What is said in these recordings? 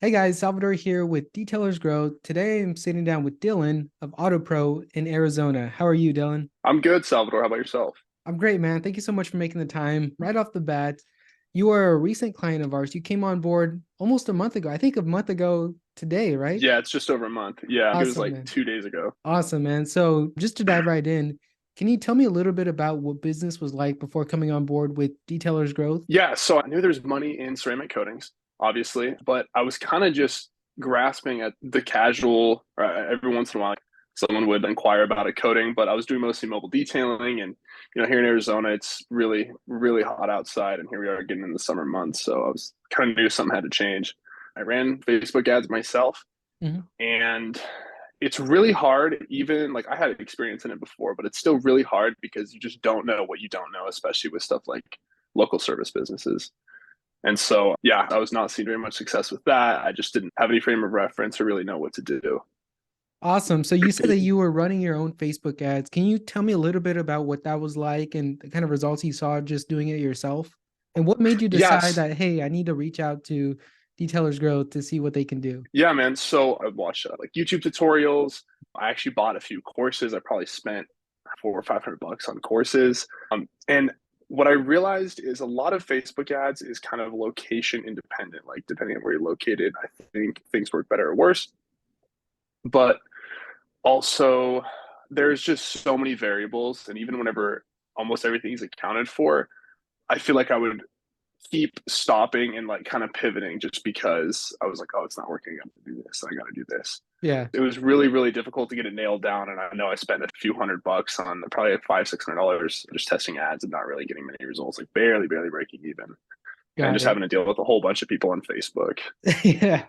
Hey guys, Salvador here with Detailers Grow. Today I'm sitting down with Dylan of AutoPro in Arizona. How are you, Dylan? I'm good, Salvador. How about yourself? I'm great, man. Thank you so much for making the time. Right off the bat, you are a recent client of ours. You came on board almost a month ago. I think a month ago today, right? Yeah, it's just over a month. Yeah, it was Awesome, like man. 2 days ago. Awesome, man. So just to dive right in, can you tell me a little bit about what business was like before coming on board with Detailers Growth? Yeah, so I knew there's money in ceramic coatings, obviously, but I was kind of just grasping at the casual, every once in a while, someone would inquire about a coating, but I was doing mostly mobile detailing. And, here in Arizona, it's really, really hot outside. And here we are getting in the summer months. So I was kind of knew something had to change. I ran Facebook ads myself. Mhm. And it's really hard, even like I had experience in it before, but it's still really hard because you just don't know what you don't know, especially with stuff like local service businesses. And so, yeah, I was not seeing very much success with that. I just didn't have any frame of reference or really know what to do. Awesome. So you said that you were running your own Facebook ads. Can you tell me a little bit about what that was like and the kind of results you saw just doing it yourself? And what made you decide Yes. that, hey, I need to reach out to Detailers Growth to see what they can do? Yeah, man. So I watched like YouTube tutorials. I actually bought a few courses. I probably spent 400 or 500 bucks on courses. And what I realized is a lot of Facebook ads is kind of location independent. Like depending on where you're located, I think things work better or worse. But also, there's just so many variables, and even whenever almost everything is accounted for, I feel like I would keep stopping and like kind of pivoting just because I was like, oh, it's not working. I got to do this. I got to do this. Yeah. It was really, really difficult to get it nailed down. And I know I spent a few $100 on probably like $500, $600 just testing ads and not really getting many results, like barely, barely breaking even. And Got just it. having to deal with a whole bunch of people on Facebook. Yeah.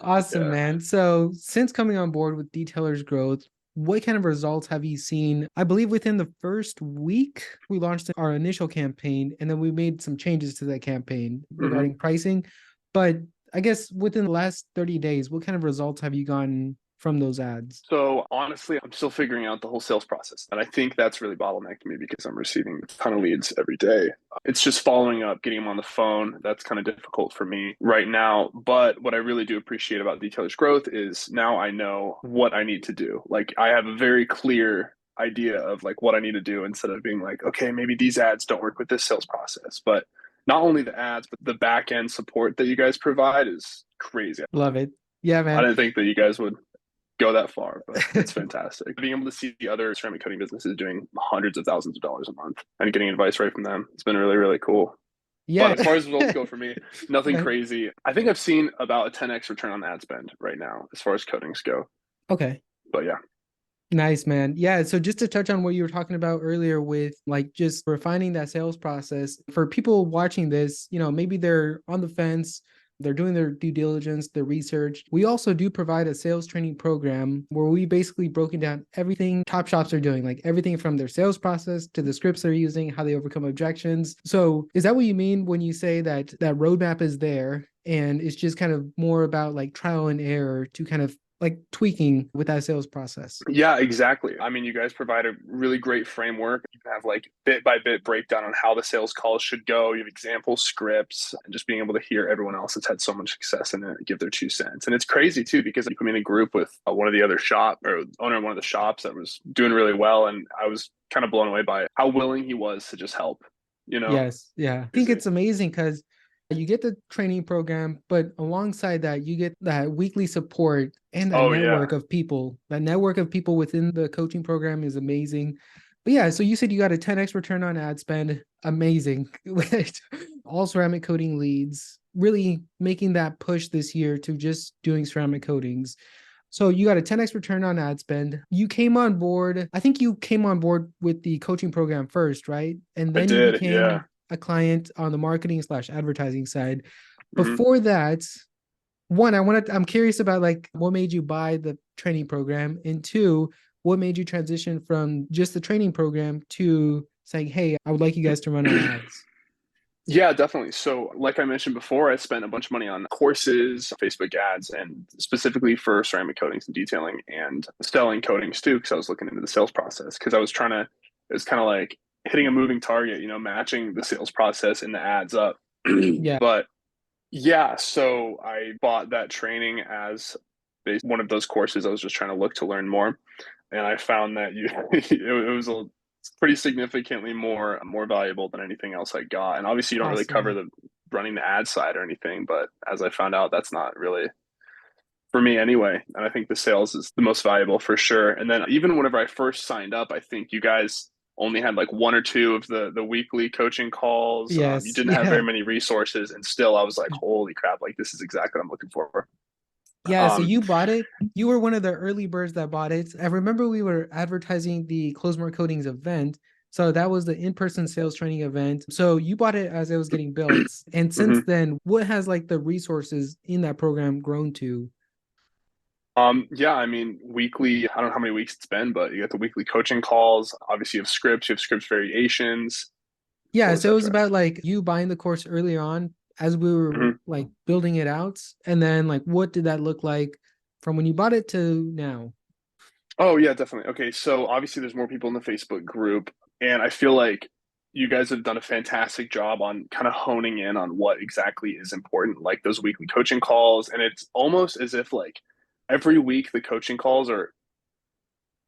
Awesome, Yeah. man. So since coming on board with Detailers Growth, what kind of results have you seen? I believe within the first week, we launched our initial campaign, and then we made some changes to that campaign Mm-hmm. regarding pricing. But I guess within the last 30 days, what kind of results have you gotten from those ads? So honestly, I'm still figuring out the whole sales process. And I think that's really bottlenecked me because I'm receiving a ton of leads every day. It's just following up, getting them on the phone. That's kind of difficult for me right now. But what I really do appreciate about Detailer's Growth is now I know what I need to do. Like I have a very clear idea of like what I need to do instead of being like, okay, maybe these ads don't work with this sales process. But not only the ads, but the back end support that you guys provide is crazy. Love it. Yeah, I man. didn't think that you guys would go that far, but it's fantastic. Being able to see the other ceramic coating businesses doing hundreds of thousands of dollars a month and getting advice right from them, it's been really, really cool. But Yeah. as far as results go for me, nothing Right. crazy. I think I've seen about a 10x return on ad spend right now as far as coatings go. Okay. But yeah, Nice, man. Yeah. So just to touch on what you were talking about earlier with like just refining that sales process for people watching this, maybe they're on the fence, they're doing their due diligence, their research. We also do provide a sales training program where we basically broken down everything top shops are doing, like everything from their sales process to the scripts they're using, how they overcome objections. So is that what you mean when you say that that roadmap is there and it's just kind of more about like trial and error to kind of like tweaking with that sales process? yeah, exactly. I mean, you guys provide a really great framework. You have like bit by bit breakdown on how the sales calls should go. You have example scripts and just being able to hear everyone else that's had so much success in it give their 2 cents. And it's crazy too, because you put me in a group with one of the other shop or owner of one of the shops that was doing really well. And I was kind of blown away by how willing he was to just help, you know? Yes, yeah. I think Crazy. it's amazing because you get the training program, but alongside that, you get that weekly support and Oh yeah. That network of people within the coaching program is amazing. But yeah, so you said you got a 10x return on ad spend. Amazing. With all ceramic coating leads, really making that push this year to just doing ceramic coatings. So you got a 10x return on ad spend. You came on board. I think you came on board with the coaching program first, right? And I then you did. Yeah. became a client on the marketing slash advertising side. Hmm. Before that, I'm curious about like what made you buy the training program, and two, what made you transition from just the training program to saying, hey, I would like you guys to run our ads. Yeah, definitely. So, like I mentioned before, I spent a bunch of money on courses, Facebook ads, and specifically for ceramic coatings and detailing and selling coatings too, because I was looking into the sales process. Because I was trying to, it was kind of like hitting a moving target, matching the sales process and the ads up. Yeah. But Yeah, so I bought that training as one of those courses. I was just trying to look to learn more, and I found that it was a pretty significantly more valuable than anything else I got. And obviously, you don't really cover Awesome. the running the ad side or anything, but as I found out, that's not really for me anyway. And I think the sales is the most valuable for sure. And then even whenever I first signed up, I think you guys only had like one or two of the weekly coaching calls. You Yes. didn't have very Yeah. many resources, and still I was like, holy crap! Like this is exactly what I'm looking for. Yeah, so Um, you bought it. You were one of the early birds that bought it. I remember we were advertising the Close More Coatings event. So that was the in-person sales training event. So you bought it as it was getting built. And since mhm. then, what has like the resources in that program grown to? Yeah, I mean, weekly, I don't know how many weeks it's been, but you get the weekly coaching calls. Obviously, you have scripts variations. What Yeah, was so it that was track? about like you buying the course earlier on as we were Mhm. like building it out. And then like what did that look like from when you bought it to now? Oh yeah, definitely. Okay, so obviously there's more people in the Facebook group, and I feel like you guys have done a fantastic job on kind of honing in on what exactly is important, like those weekly coaching calls. And it's almost as if like every week the coaching calls are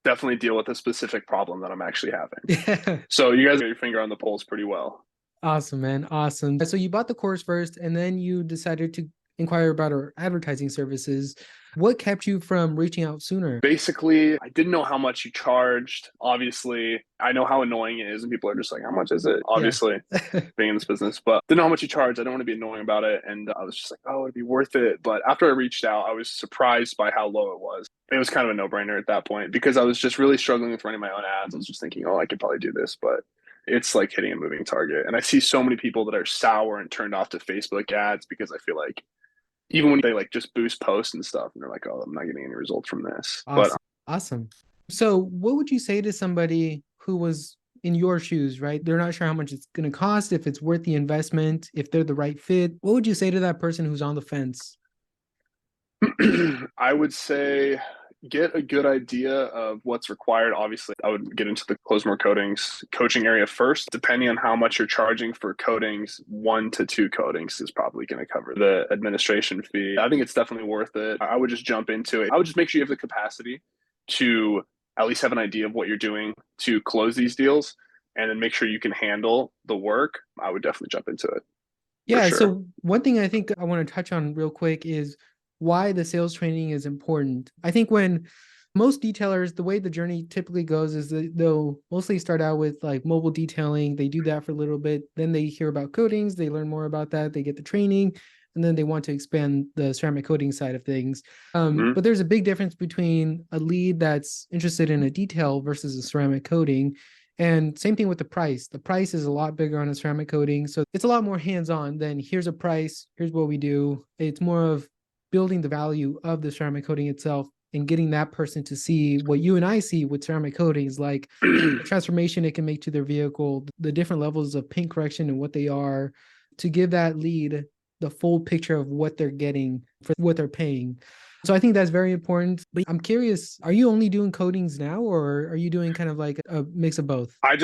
definitely deal with a specific problem that I'm actually having. Yeah. So you guys got your finger on the pulse pretty well. Awesome, man. Awesome. So you bought the course first and then you decided to inquire about our advertising services. What kept you from reaching out sooner? Basically, I didn't know how much you charged. Obviously, I know how annoying it is, and people are just like, "How much is it?" Yeah. Obviously, being in this business, but didn't know how much you charge. I don't want to be annoying about it. And I was just like, oh, it'd be worth it. But after I reached out, I was surprised by how low it was. It was kind of a no brainer at that point because I was just really struggling with running my own ads. I was just thinking, oh, I could probably do this, but it's like hitting a moving target. And I see so many people that are sour and turned off to Facebook ads because I feel like even when they like just boost posts and stuff, and they're like, oh, I'm not getting any results from this. But Awesome. Awesome. So what would you say to somebody who was in your shoes, right? They're not sure how much it's going to cost, if it's worth the investment, if they're the right fit. What would you say to that person who's on the fence? I would say get a good idea of what's required. Obviously, I would get into the close more coatings coaching area first. Depending on how much you're charging for coatings, 1 to 2 coatings is probably going to cover the administration fee. I think it's definitely worth it. I would just jump into it. I would just make sure you have the capacity to at least have an idea of what you're doing to close these deals and then make sure you can handle the work. I would definitely jump into it for Yeah, sure. so one thing I think I want to touch on real quick is why the sales training is important. I think when most detailers, the way the journey typically goes is that they'll mostly start out with like mobile detailing. They do that for a little bit. Then they hear about coatings, they learn more about that, they get the training, and then they want to expand the ceramic coating side of things. Mm-hmm. But there's a big difference between a lead that's interested in a detail versus a ceramic coating. And same thing with the price. The price is a lot bigger on a ceramic coating. So it's a lot more hands-on than here's a price, here's what we do. It's more of building the value of the ceramic coating itself and getting that person to see what you and I see with ceramic coatings, like the transformation it can make to their vehicle, the different levels of paint correction and what they are, to give that lead the full picture of what they're getting for what they're paying. So I think that's very important. But I'm curious, are you only doing coatings now or are you doing kind of like a mix of both? I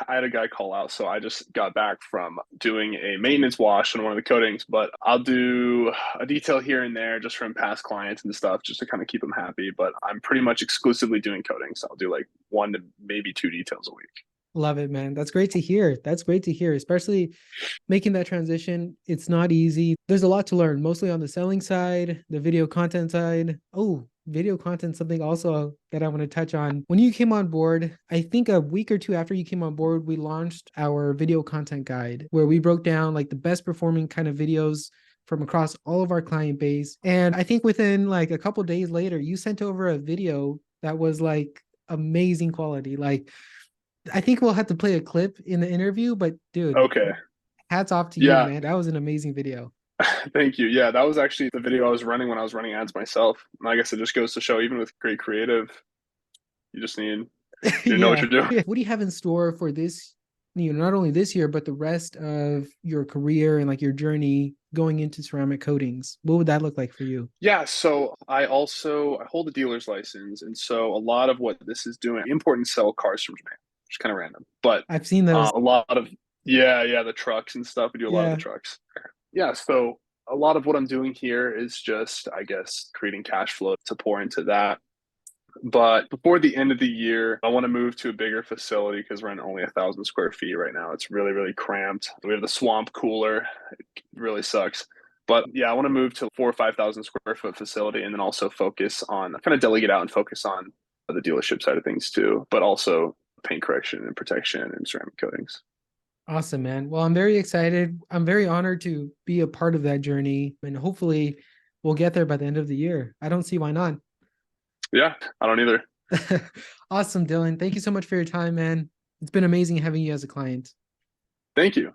had a guy call out, so I just got back from doing a maintenance wash on one of the coatings, but I'll do a detail here and there just from past clients and stuff just to kind of keep them happy. But I'm pretty much exclusively doing coatings. So I'll do like 1 to maybe 2 details a week. Love it, man. That's great to hear. That's great to hear, especially making that transition. It's not easy. There's a lot to learn, mostly on the selling side, the video content side. Oh, video content, something also that I want to touch on. When you came on board, I think a week or two after you came on board, we launched our video content guide where we broke down like the best performing kind of videos from across all of our client base. And I think within like a couple days later, you sent over a video that was like amazing quality. Like I think we'll have to play a clip in the interview, but dude, Okay. hats off to you, Yeah. man. That was an amazing video. Thank you. Yeah, that was actually the video I was running when I was running ads myself. And I guess it just goes to show, even with great creative, you just need you know what Yeah. you're doing. What do you have in store for this, not only this year, but the rest of your career and like your journey going into ceramic coatings? What would that look like for you? Yeah, so I hold a dealer's license, and so a lot of what this is doing, import and sell cars from Japan, which is kind of random. But I've seen those. a lot of yeah, the trucks and stuff. We do a lot of the Yeah. trucks. Yeah, so a lot of what I'm doing here is just, I guess, creating cash flow to pour into that. But before the end of the year, I want to move to a bigger facility because we're in only 1,000 square feet right now. It's really, really cramped. We have the swamp cooler. It really sucks. But yeah, I want to move to 4 or 5,000 square foot facility and then also focus on kind of delegate out and focus on the dealership side of things too, but also paint correction and protection and ceramic coatings. Awesome, man. Well, I'm very excited. I'm very honored to be a part of that journey, and hopefully we'll get there by the end of the year. I don't see why not. Yeah, I don't either. Awesome, Dylan. Thank you so much for your time, man. It's been amazing having you as a client. Thank you.